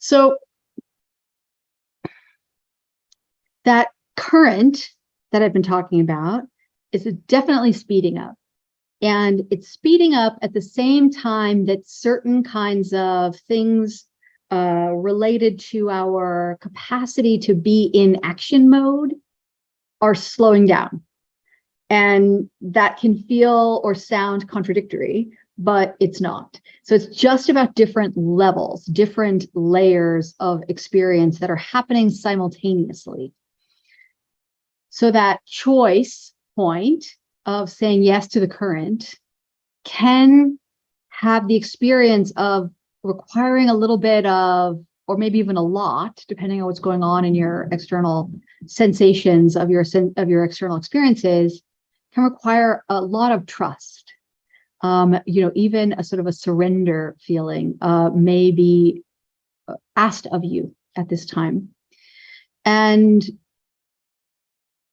So that current that I've been talking about is definitely speeding up. And it's speeding up at the same time that certain kinds of things related to our capacity to be in action mode are slowing down. And that can feel or sound contradictory, but it's not. So it's just about different levels, different layers of experience that are happening simultaneously. So that choice point of saying yes to the current can have the experience of requiring a little bit of, or maybe even a lot, depending on what's going on in your external sensations of your external experiences, can require a lot of trust. Even a sort of a surrender feeling may be asked of you at this time, and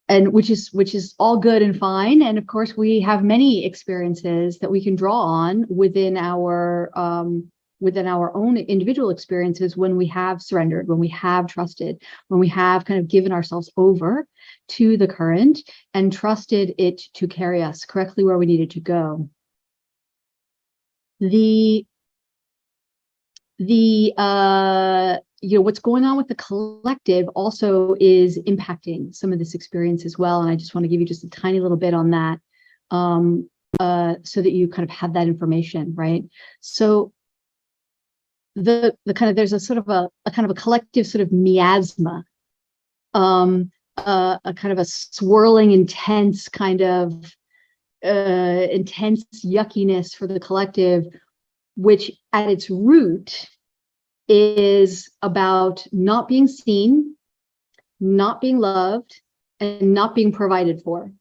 which is all good and fine. And of course, we have many experiences that we can draw on within our own individual experiences when we have surrendered, when we have trusted, when we have kind of given ourselves over to the current and trusted it to carry us correctly where we needed to go. What's going on with the collective also is impacting some of this experience as well. And I just want to give you just a tiny little bit on that, so that you kind of have that information, right? So the kind of, there's a sort of a kind of a collective sort of miasma, a kind of a swirling, intense kind of intense yuckiness for the collective, which at its root is about not being seen, not being loved, and not being provided for.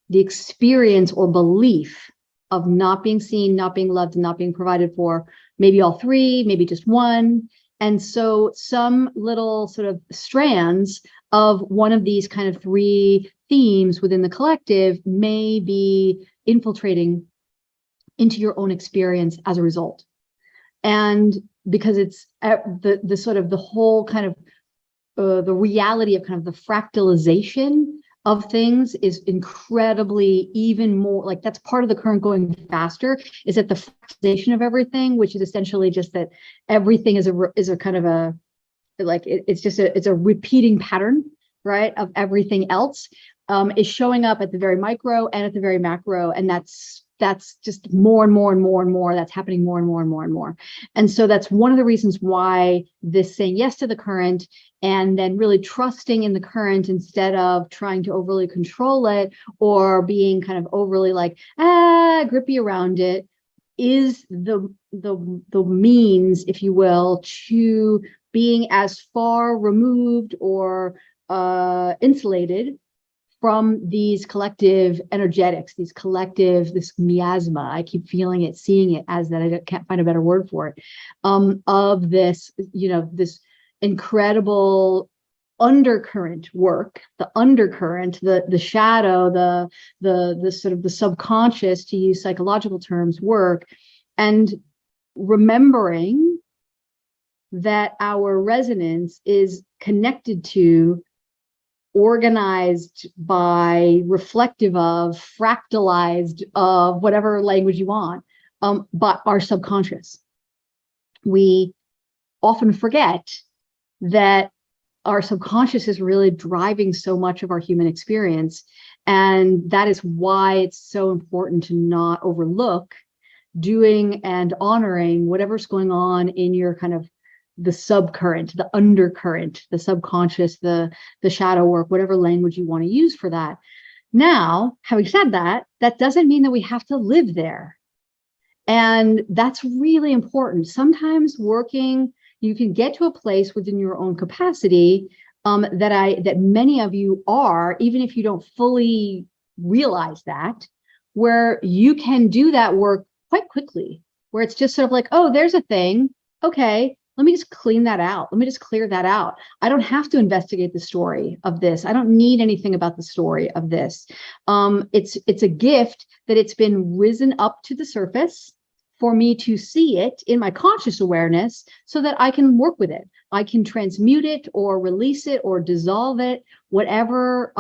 The experience or belief of not being seen, not being loved, and not being provided for, maybe all three, maybe just one. And so some little sort of strands of one of these kind of three themes within the collective may be infiltrating into your own experience as a result. And because it's the sort of the whole kind of the reality of kind of the fractalization of things is incredibly even more, like that's part of the current going faster, is that the fractalization of everything, which is essentially just that everything is a kind of a, like it's a repeating pattern, right, of everything else, is showing up at the very micro and at the very macro, and that's just more and more and more and more. That's happening more and more and more and more. And so that's one of the reasons why this saying yes to the current and then really trusting in the current instead of trying to overly control it or being kind of overly like, grippy around it, is the means, if you will, to being as far removed or insulated from these collective energetics, this miasma. I keep feeling it, seeing it as that. I can't find a better word for it, of this, this incredible undercurrent work, the undercurrent, the shadow, the sort of the subconscious, to use psychological terms, work, and remembering that our resonance is connected to, organized by, reflective of, fractalized of, whatever language you want, but our subconscious. We often forget that our subconscious is really driving so much of our human experience. And that is why it's so important to not overlook doing and honoring whatever's going on in your kind of the subcurrent, the undercurrent, the subconscious, the shadow work, whatever language you want to use for that. Now, having said that, that doesn't mean that we have to live there. And that's really important. Sometimes you can get to a place within your own capacity that many of you are, even if you don't fully realize that, where you can do that work quite quickly, where it's just sort of like, oh, there's a thing. Okay, let me just clean that out. Let me just clear that out. I don't have to investigate the story of this. I don't need anything about the story of this. It's a gift that it's been risen up to the surface for me to see it in my conscious awareness so that I can work with it. I can transmute it or release it or dissolve it, whatever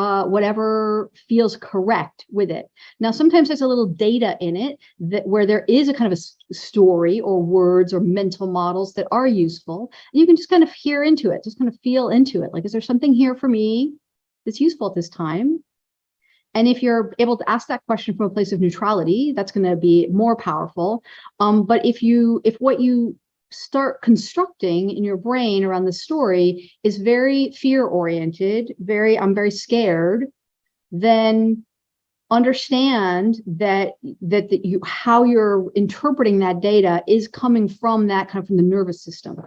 feels correct with it. Now, sometimes there's a little data in it that where there is a kind of a story or words or mental models that are useful. And you can just kind of hear into it, just kind of feel into it. Like, is there something here for me that's useful at this time? And if you're able to ask that question from a place of neutrality, that's going to be more powerful. But if what you start constructing in your brain around the story is very fear-oriented, I'm very scared, then understand that how you're interpreting that data is coming from that kind of from the nervous system.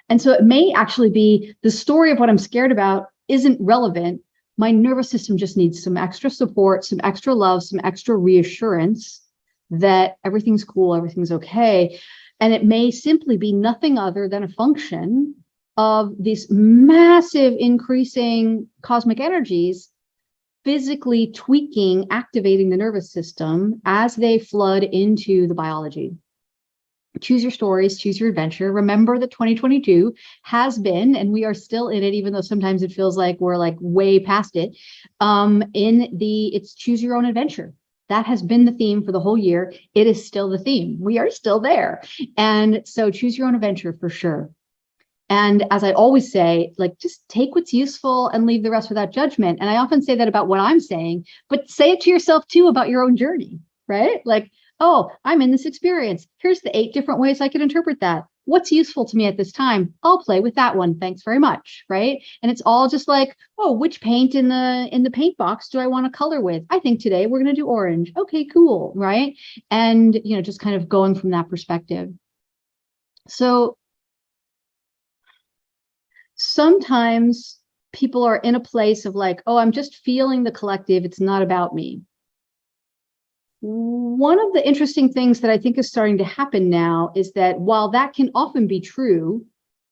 And so it may actually be the story of what I'm scared about isn't relevant. My nervous system just needs some extra support, some extra love, some extra reassurance that everything's cool, everything's okay. And it may simply be nothing other than a function of these massive increasing cosmic energies physically tweaking, activating the nervous system as they flood into the biology. Choose your stories, choose your adventure. Remember that 2022 has been, and we are still in it, even though sometimes it feels like we're like way past it. It's choose your own adventure. That has been the theme for the whole year. It is still the theme. We are still there. And so choose your own adventure for sure. And as I always say, like, just take what's useful and leave the rest without judgment. And I often say that about what I'm saying, but say it to yourself too about your own journey, right? Like, oh, I'm in this experience. Here's the 8 different ways I could interpret that. What's useful to me at this time? I'll play with that one. Thanks very much, right? And it's all just like, oh, which paint in the paint box do I want to color with? I think today we're going to do orange. Okay, cool, right? And, just kind of going from that perspective. So sometimes people are in a place of like, oh, I'm just feeling the collective. It's not about me. One of the interesting things that I think is starting to happen now is that while that can often be true,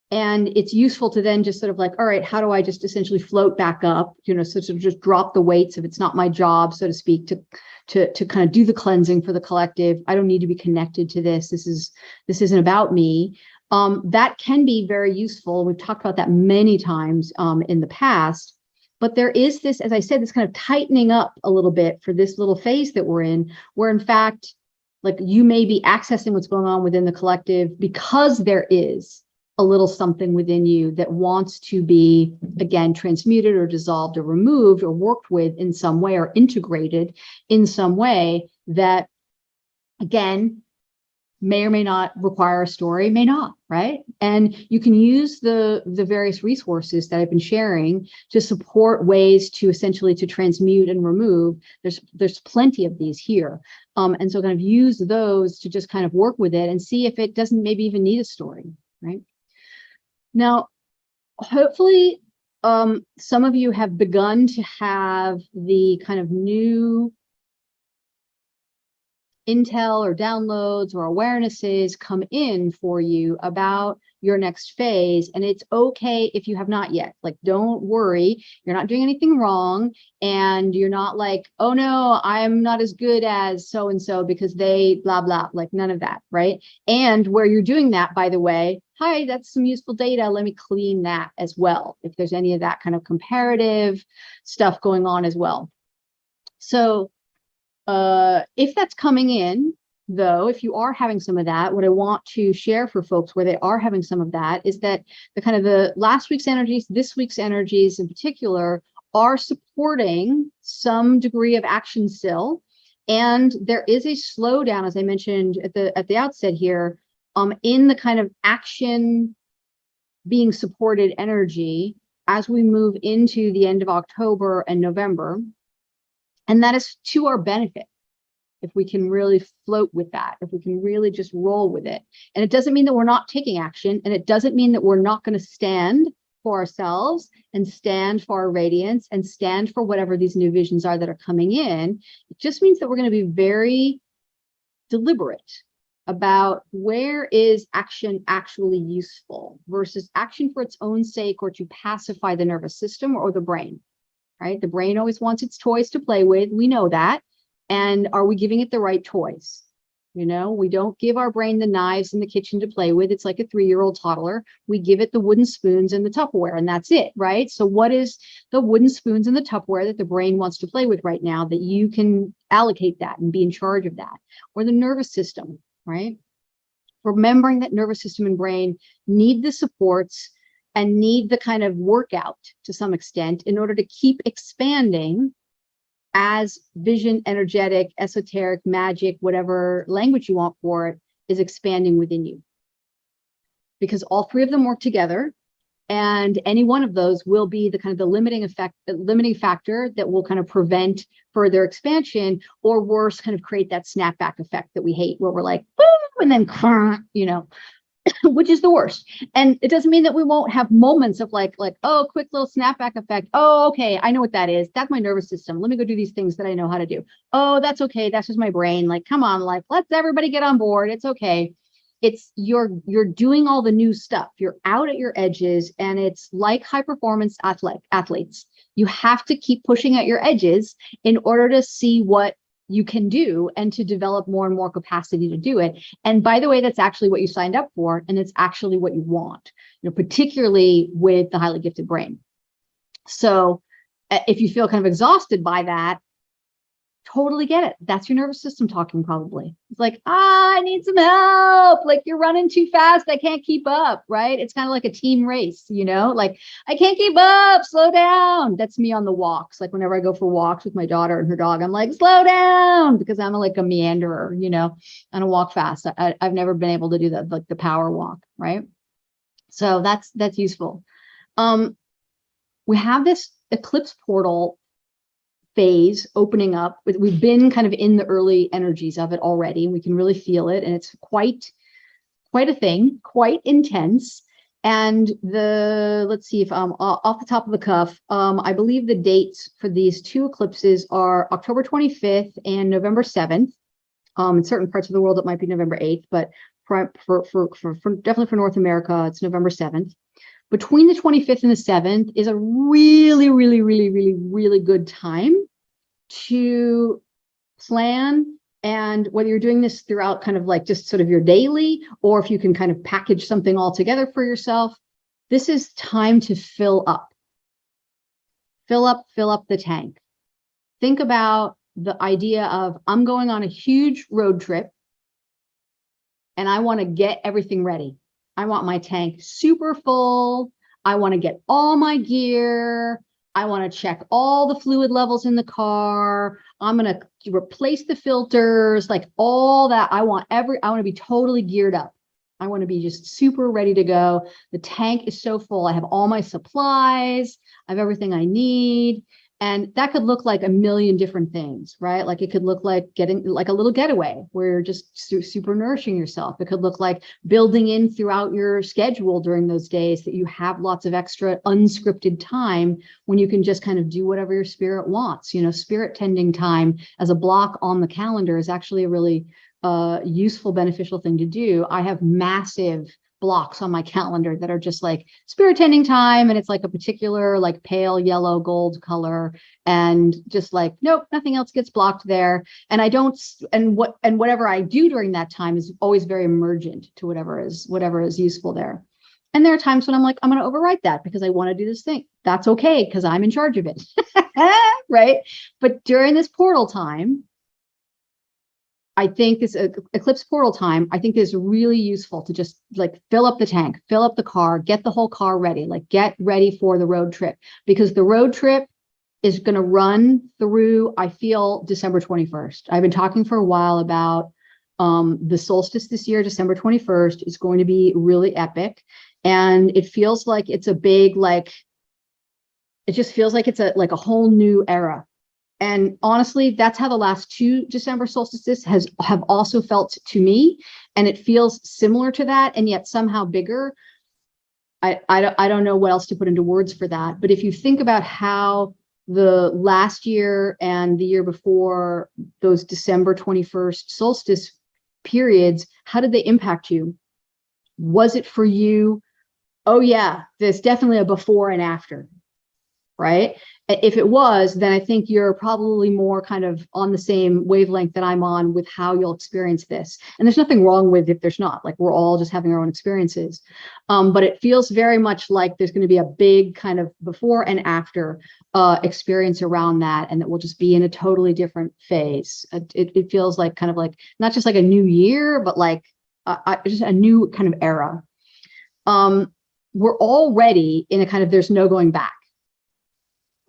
and it's useful to then just sort of like, all right, how do I just essentially float back up, sort of just drop the weights if it's not my job, so to speak, to kind of do the cleansing for the collective. I don't need to be connected to this. This isn't about me. That can be very useful. We've talked about that many times in the past. But there is this, as I said, this kind of tightening up a little bit for this little phase that we're in, where in fact, like, you may be accessing what's going on within the collective because there is a little something within you that wants to be, again, transmuted or dissolved or removed or worked with in some way or integrated in some way that, again, may or may not require a story, may not, right? And you can use the various resources that I've been sharing to support ways to essentially to transmute and remove. There's plenty of these here. And so kind of use those to just kind of work with it and see if it doesn't maybe even need a story, right? Now, hopefully, some of you have begun to have the kind of new intel or downloads or awarenesses come in for you about your next phase. And it's okay if you have not yet. Like, don't worry, you're not doing anything wrong. And you're not like, oh no, I'm not as good as so-and-so because they blah, blah, like none of that, right? And where you're doing that, by the way, hi, that's some useful data. Let me clean that as well, if there's any of that kind of comparative stuff going on as well. So if that's coming in, though, if you are having some of that, what I want to share for folks where they are having some of that is that the kind of the last week's energies, this week's energies in particular, are supporting some degree of action still. And there is a slowdown, as I mentioned at the outset here, in the kind of action being supported energy as we move into the end of October and November. And that is to our benefit, if we can really float with that, if we can really just roll with it. And it doesn't mean that we're not taking action, and it doesn't mean that we're not going to stand for ourselves and stand for our radiance and stand for whatever these new visions are that are coming in. It just means that we're going to be very deliberate about where is action actually useful versus action for its own sake or to pacify the nervous system or the brain. Right? The brain always wants its toys to play with. We know that. And are we giving it the right toys? We don't give our brain the knives in the kitchen to play with. It's like a 3-year-old toddler. We give it the wooden spoons and the Tupperware, and that's it, right? So what is the wooden spoons and the Tupperware that the brain wants to play with right now that you can allocate that and be in charge of that? Or the nervous system, right? Remembering that nervous system and brain need the supports and need the kind of workout to some extent in order to keep expanding as vision, energetic, esoteric, magic, whatever language you want for it, is expanding within you. Because all three of them work together, and any one of those will be the kind of the limiting factor that will kind of prevent further expansion, or worse, kind of create that snapback effect that we hate, where we're like, boom, and then, which is the worst. And it doesn't mean that we won't have moments of like, oh, quick little snapback effect. Oh, okay, I know what that is. That's my nervous system. Let me go do these things that I know how to do. Oh, that's okay. That's just my brain. Like, come on, like, let's everybody get on board. It's okay. It's you're doing all the new stuff. You're out at your edges, and it's like high performance athletes. You have to keep pushing at your edges in order to see what you can do and to develop more and more capacity to do it. And by the way, that's actually what you signed up for, and it's actually what you want, particularly with the highly gifted brain. So if you feel kind of exhausted by that, totally get it. That's your nervous system talking, probably. It's like, I need some help. Like, you're running too fast. I can't keep up, right? It's kind of like a team race, like, I can't keep up, slow down. That's me on the walks. Like, whenever I go for walks with my daughter and her dog, I'm like, slow down, because I'm like a meanderer, I don't walk fast. I've never been able to do that, like the power walk, right? So that's useful. We have this eclipse portal phase opening up. We've been kind of in the early energies of it already, and we can really feel it, and it's quite a thing, quite intense. And let's see if off the top of the cuff, I believe the dates for these two eclipses are October 25th and November 7th. In certain parts of the world it might be November 8th, but for definitely for North America, it's November 7th. Between the 25th and the 7th is a really, really, really, really, really good time to plan. And whether you're doing this throughout kind of like just sort of your daily, or if you can kind of package something all together for yourself, this is time to fill up the tank. Think about the idea of, I'm going on a huge road trip and I want to get everything ready. I want my tank super full. I want to get all my gear. I want to check all the fluid levels in the car. I'm going to replace the filters, like all that. I want to be totally geared up. I want to be just super ready to go. The tank is so full. I have all my supplies. I have everything I need. And that could look like a million different things, right? Like, it could look like getting like a little getaway where you're just super nourishing yourself. It could look like building in throughout your schedule during those days that you have lots of extra unscripted time when you can just kind of do whatever your spirit wants. Spirit tending time as a block on the calendar is actually a really useful, beneficial thing to do. I have massive blocks on my calendar that are just like spirit tending time, and it's like a particular like pale yellow gold color, and just like, nope, nothing else gets blocked there. And I don't, and whatever I do during that time is always very emergent to whatever is useful there. And there are times when I'm like, I'm going to overwrite that because I want to do this thing. That's okay, because I'm in charge of it. Right? But during this portal time, I think this eclipse portal time, I think is really useful to just like fill up the tank, fill up the car, get the whole car ready, like get ready for the road trip, because the road trip is going to run through, I feel, December 21st. I've been talking for a while about the solstice this year. December 21st is going to be really epic. And it feels like it's a big, like, it just feels like it's like a whole new era. And honestly, that's how the last two December solstices have also felt to me. And it feels similar to that, and yet somehow bigger. I don't know what else to put into words for that. But if you think about how the last year and the year before, those December 21st solstice periods, how did they impact you? Was it for you? Oh yeah, there's definitely a before and after. right? If it was, then I think you're probably more kind of on the same wavelength that I'm on with how you'll experience this. And there's nothing wrong with if there's not, like we're all just having our own experiences. But it feels very much like there's going to be a big kind of before and after experience around that, and that we'll just be in a totally different phase. It feels like kind of like not just like a new year, but like just a new kind of era. We're already in a kind of there's no going back.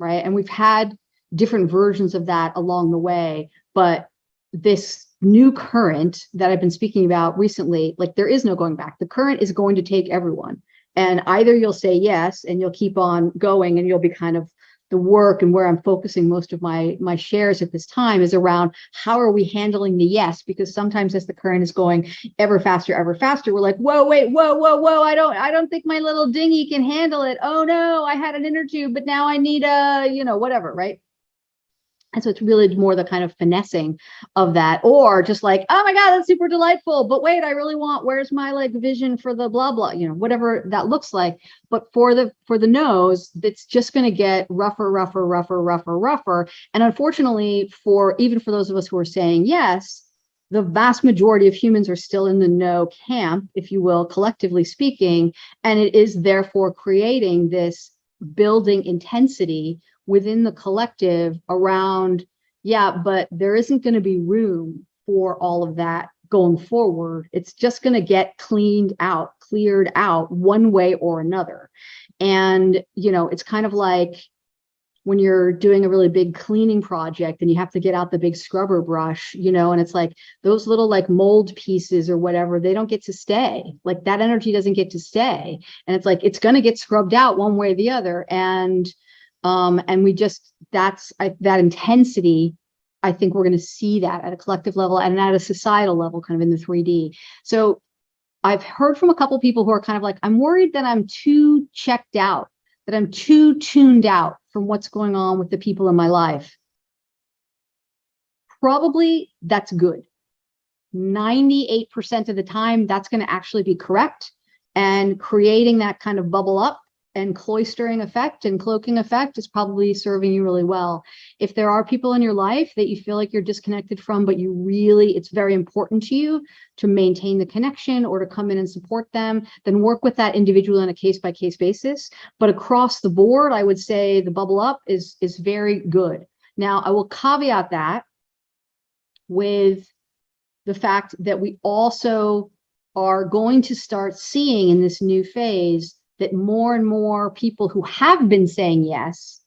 Right. And we've had different versions of that along the way. But this new current that I've been speaking about recently, like there is no going back. The current is going to take everyone. And either you'll say yes, and you'll keep on going, and you'll be kind of the work, and where I'm focusing most of my shares at this time is around how are we handling the yes, because sometimes as the current is going ever faster, we're like, whoa, wait, whoa, I don't think my little dinghy can handle it. Oh no, I had an inner tube, but now I need a, whatever, right? And so it's really more the kind of finessing of that, or just like, oh my God, that's super delightful. But wait, I really want, where's my like vision for the blah, blah, whatever that looks like. But for the nose, it's just going to get rougher. And unfortunately, even for those of us who are saying yes, the vast majority of humans are still in the no camp, if you will, collectively speaking. And it is therefore creating this building intensity within the collective around, yeah, but there isn't going to be room for all of that going forward. It's just going to get cleared out one way or another. And, it's kind of like when you're doing a really big cleaning project and you have to get out the big scrubber brush, and it's like those little like mold pieces or whatever, they don't get to stay. Like that energy doesn't get to stay. And it's like, it's going to get scrubbed out one way or the other. And we just, that intensity, I think we're going to see that at a collective level and at a societal level, kind of in the 3D. So I've heard from a couple of people who are kind of like, I'm worried that I'm too checked out, that I'm too tuned out from what's going on with the people in my life. Probably that's good. 98% of the time, that's going to actually be correct. And creating that kind of bubble up and cloistering effect and cloaking effect is probably serving you really well. If there are people in your life that you feel like you're disconnected from, but it's very important to you to maintain the connection or to come in and support them, then work with that individual on a case-by-case basis. But across the board, I would say the bubble up is very good. Now, I will caveat that with the fact that we also are going to start seeing in this new phase that more and more people who have been saying yes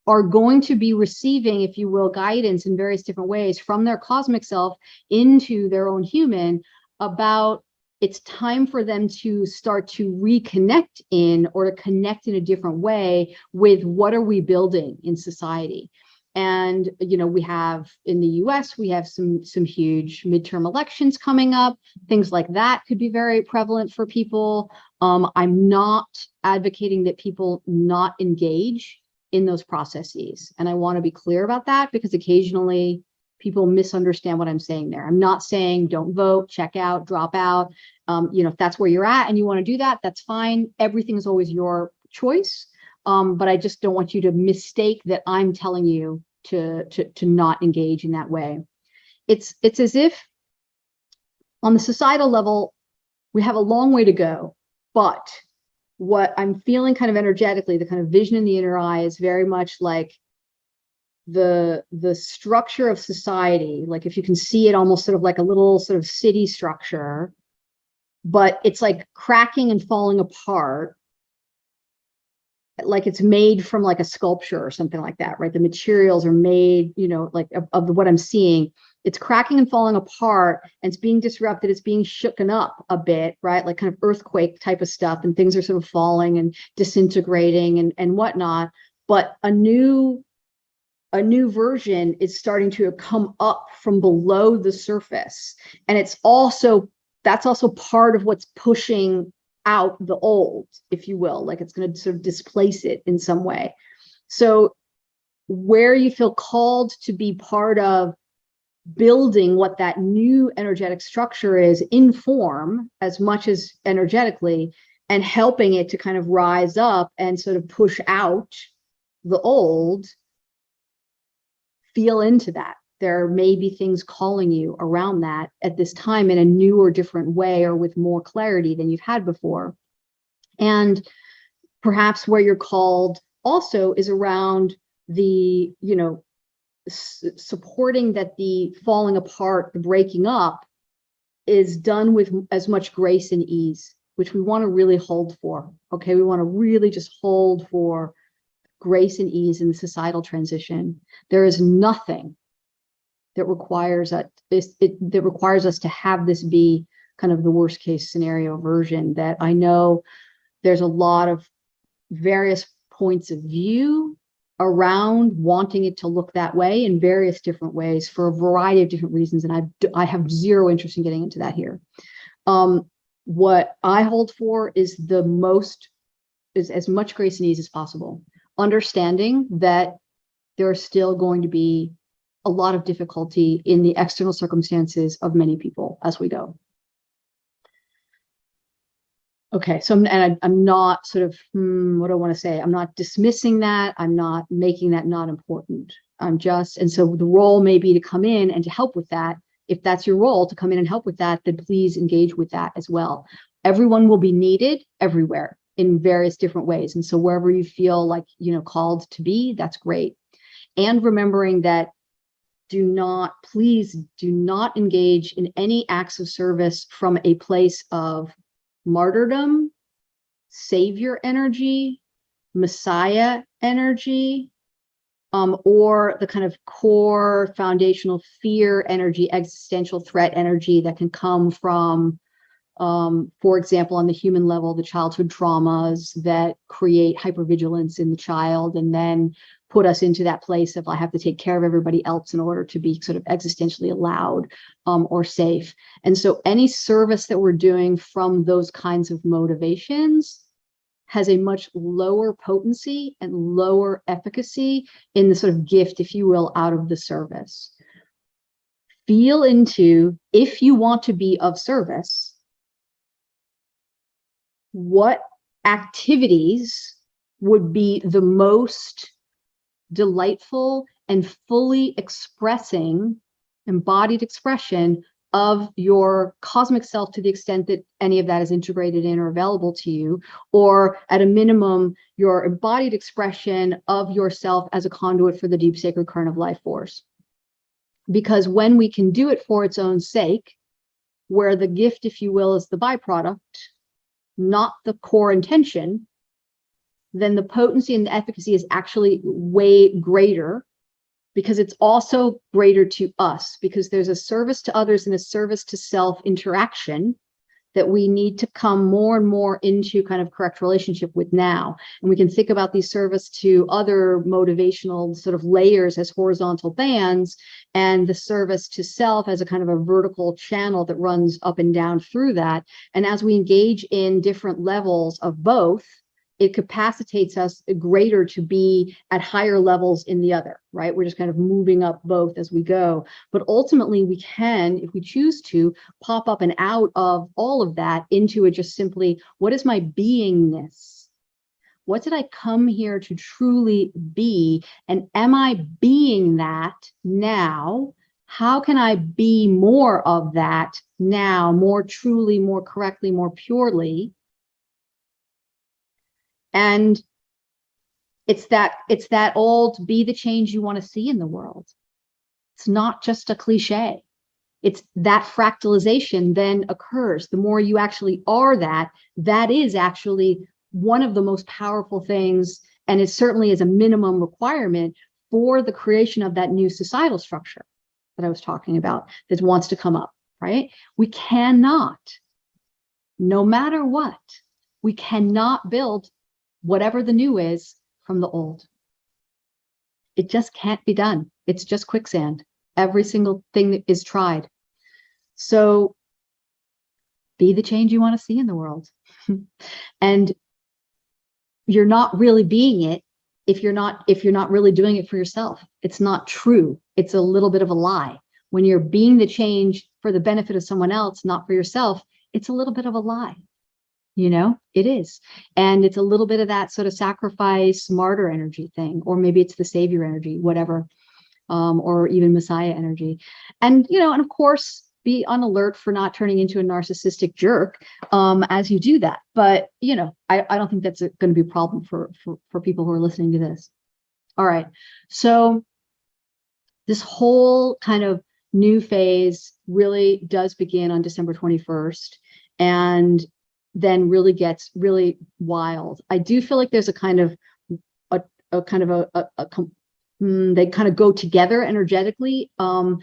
are going to be receiving, if you will, guidance in various different ways from their cosmic self into their own human about it's time for them to start to reconnect in or to connect in a different way with what are we building in society. And, we have in the US, we have some huge midterm elections coming up. Things like that could be very prevalent for people. I'm not advocating that people not engage in those processes. And I want to be clear about that because occasionally people misunderstand what I'm saying there. I'm not saying don't vote, check out, drop out. If that's where you're at and you want to do that, that's fine. Everything is always your choice. But I just don't want you to mistake that I'm telling you to not engage in that way. It's as if on the societal level, we have a long way to go. But what I'm feeling kind of energetically, the kind of vision in the inner eye is very much like the structure of society. Like if you can see it almost sort of like a little sort of city structure, but it's like cracking and falling apart. Like it's made from like a sculpture or something like that, right? The materials are made, like of what I'm seeing. It's cracking and falling apart and it's being disrupted. It's being shooken up a bit, right? Like kind of earthquake type of stuff, and things are sort of falling and disintegrating and whatnot. But a new version is starting to come up from below the surface. And that's also part of what's pushing out the old, if you will, like it's going to sort of displace it in some way. So where you feel called to be part of building what that new energetic structure is in form as much as energetically, and helping it to kind of rise up and sort of push out the old, feel into that. There may be things calling you around that at this time in a new or different way, or with more clarity than you've had before. And perhaps where you're called also is around the, supporting that the falling apart, the breaking up is done with as much grace and ease, which we want to really hold for. Okay. We want to really just hold for grace and ease in the societal transition. There is nothing that requires us to have this be kind of the worst case scenario version. That I know there's a lot of various points of view around wanting it to look that way in various different ways for a variety of different reasons. And I have zero interest in getting into that here. What I hold for is as much grace and ease as possible, understanding that there are still going to be a lot of difficulty in the external circumstances of many people as we go. Okay, so I'm not sort of, what do I want to say? I'm not dismissing that. I'm not making that not important. And so the role may be to come in and to help with that. If that's your role, to come in and help with that, then please engage with that as well. Everyone will be needed everywhere in various different ways. And so wherever you feel like, called to be, that's great. And remembering that please do not engage in any acts of service from a place of martyrdom, savior energy, messiah energy, or the kind of core foundational fear energy, existential threat energy that can come from, for example, on the human level, the childhood traumas that create hypervigilance in the child and then put us into that place of I have to take care of everybody else in order to be sort of existentially allowed or safe. And so any service that we're doing from those kinds of motivations has a much lower potency and lower efficacy in the sort of gift, if you will, out of the service. Feel into, if you want to be of service, what activities would be the most delightful and fully expressing, embodied expression of your cosmic self, to the extent that any of that is integrated in or available to you, or at a minimum, your embodied expression of yourself as a conduit for the deep sacred current of life force. Because when we can do it for its own sake, where the gift, if you will, is the byproduct, not the core intention, then the potency and the efficacy is actually way greater, because it's also greater to us, because there's a service to others and a service to self interaction that we need to come more and more into kind of correct relationship with now. And we can think about these service to other motivational sort of layers as horizontal bands, and the service to self as a kind of a vertical channel that runs up and down through that. And as we engage in different levels of both, it capacitates us greater to be at higher levels in the other, right? We're just kind of moving up both as we go. But ultimately, we can, if we choose to, pop up and out of all of that into it just simply, what is my beingness? What did I come here to truly be? And am I being that now? How can I be more of that now, more truly, more correctly, more purely? And it's that old, be the change you want to see in the world. It's not just a cliche. It's that fractalization then occurs. The more you actually are that is actually one of the most powerful things, and it certainly is a minimum requirement for the creation of that new societal structure that I was talking about that wants to come up, right? We cannot, no matter what, we cannot build whatever the new is from the old. It just can't be done. It's just quicksand. Every single thing that is tried. So be the change you want to see in the world. And you're not really being it if you're not really doing it for yourself. It's not true. It's a little bit of a lie. When you're being the change for the benefit of someone else, not for yourself, it's a little bit of a lie. You know, it is. And it's a little bit of that sort of sacrifice, martyr energy thing, or maybe it's the savior energy, whatever, or even Messiah energy. And, you know, and of course, be on alert for not turning into a narcissistic jerk as you do that. But, you know, I don't think that's going to be a problem for people who are listening to this. All right. So this whole kind of new phase really does begin on December 21st. And then really gets really wild. I do feel like there's a kind of they kind of go together energetically of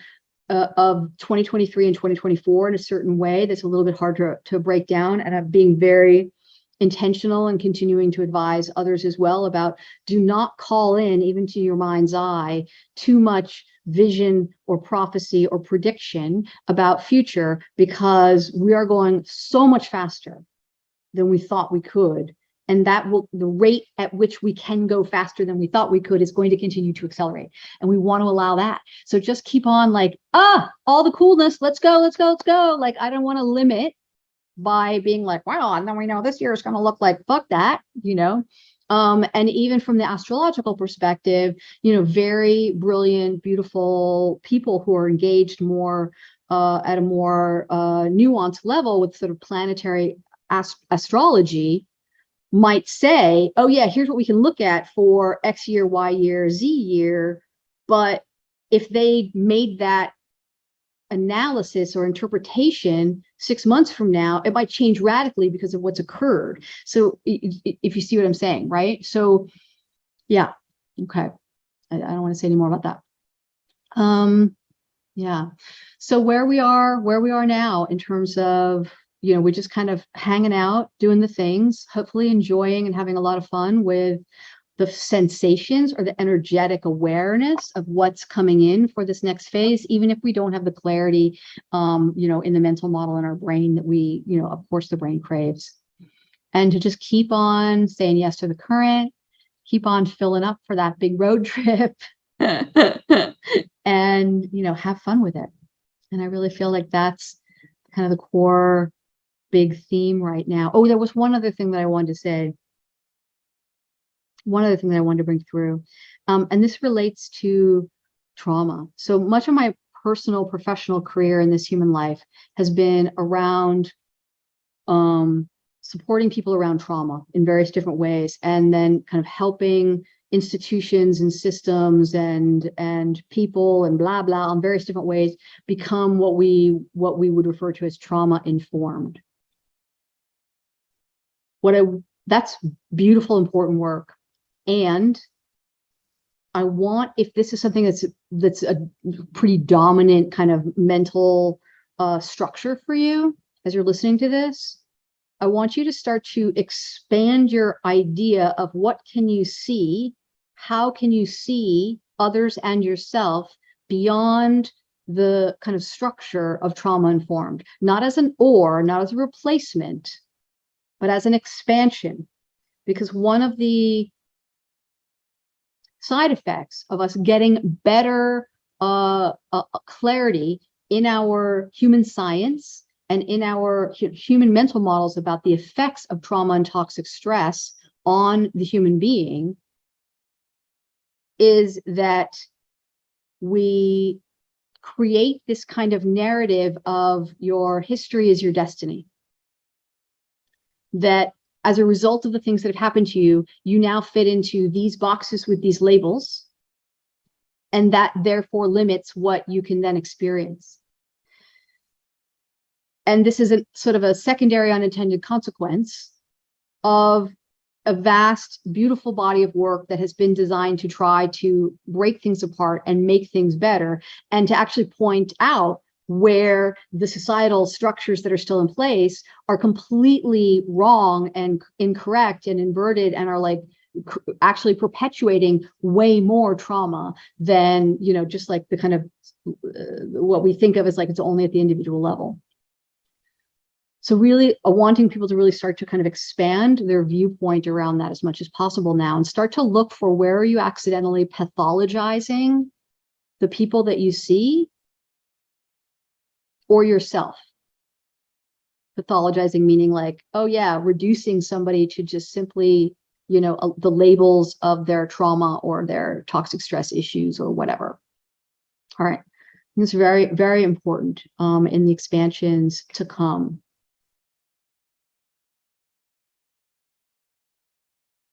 2023 and 2024 in a certain way that's a little bit hard to break down. And I'm being very intentional and continuing to advise others as well about, do not call in, even to your mind's eye, too much vision or prophecy or prediction about future, because we are going so much faster than we thought we could. And that will, the rate at which we can go faster than we thought we could is going to continue to accelerate. And we want to allow that. So just keep on like, all the coolness, let's go, let's go, let's go. Like, I don't want to limit by being like, wow, and then we know this year is going to look like, fuck that, you know? And even from the astrological perspective, you know, very brilliant, beautiful people who are engaged more at a more nuanced level with sort of planetary astrology might say, oh yeah, here's what we can look at for X year, Y year, Z year. But if they made that analysis or interpretation 6 months from now, it might change radically because of what's occurred. So if you see what I'm saying, right? So yeah, okay. I don't want to say any more about that. Yeah. So where we are now in terms of, you know, we're just kind of hanging out, doing the things, hopefully enjoying and having a lot of fun with the sensations or the energetic awareness of what's coming in for this next phase, even if we don't have the clarity, you know, in the mental model in our brain that we, you know, of course the brain craves. And to just keep on saying yes to the current, keep on filling up for that big road trip and, you know, have fun with it. And I really feel like that's kind of the core big theme right now. Oh, there was one other thing that I wanted to say. One other thing that I wanted to bring through, and this relates to trauma. So much of my personal professional career in this human life has been around supporting people around trauma in various different ways, and then kind of helping institutions and systems and people and blah blah in various different ways become what we would refer to as trauma informed. That's beautiful, important work. And I want, if this is something that's a pretty dominant kind of mental structure for you as you're listening to this, I want you to start to expand your idea of what can you see, how can you see others and yourself beyond the kind of structure of trauma informed, not as an or, not as a replacement, but as an expansion. Because one of the side effects of us getting better clarity in our human science and in our human mental models about the effects of trauma and toxic stress on the human being is that we create this kind of narrative of your history is your destiny. That as a result of the things that have happened to you, you now fit into these boxes with these labels, and that therefore limits what you can then experience. And this is a sort of a secondary unintended consequence of a vast, beautiful body of work that has been designed to try to break things apart and make things better, and to actually point out where the societal structures that are still in place are completely wrong and incorrect and inverted, and are like actually perpetuating way more trauma than, you know, just like the kind of what we think of as like it's only at the individual level. So really wanting people to really start to kind of expand their viewpoint around that as much as possible now, and start to look for where are you accidentally pathologizing the people that you see or yourself. Pathologizing meaning like, oh yeah, reducing somebody to just simply, the labels of their trauma or their toxic stress issues or whatever. All right. It's very, very important in the expansions to come.